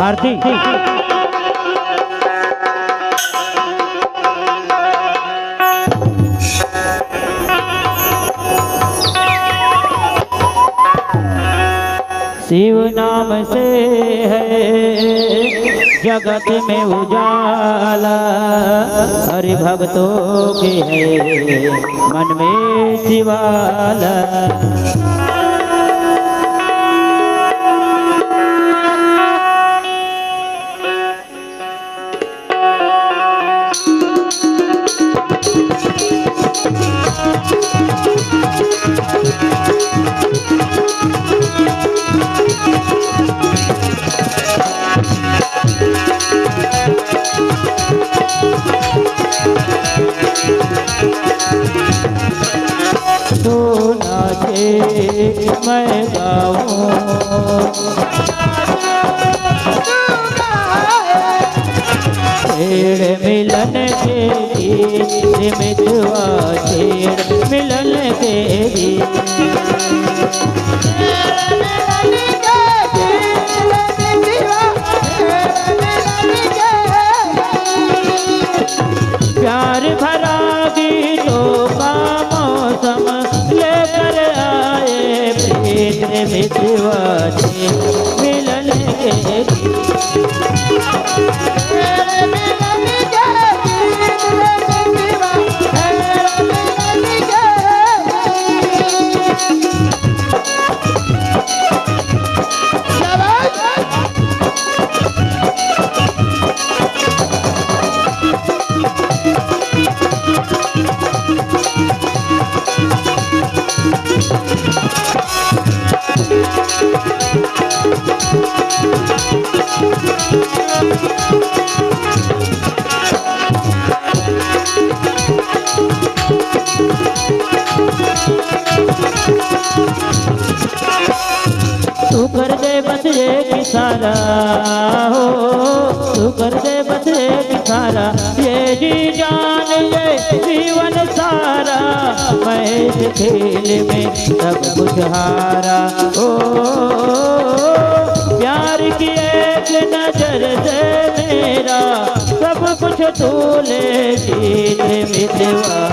आरती शिव नाम से है जगत में उजाला, हरि भक्तों के है मन में शिवाला। तो नाचे मैं गाऊं, छेड़ मिलन के गीत मितवा, छेड़ मिलन के प्यार भरा गीतों का मौसम लेकर आए प्रीत मितवा, मिलन के तू कर दे बस एक इशारा हो, तू कर दे बस एक इशारा, ये जी जान ये जीवन सारा, मैं इस खेल में सब कुछ हारा। ओ प्यार की एक नजर से मेरा सब कुछ तू ले जीत मितवा,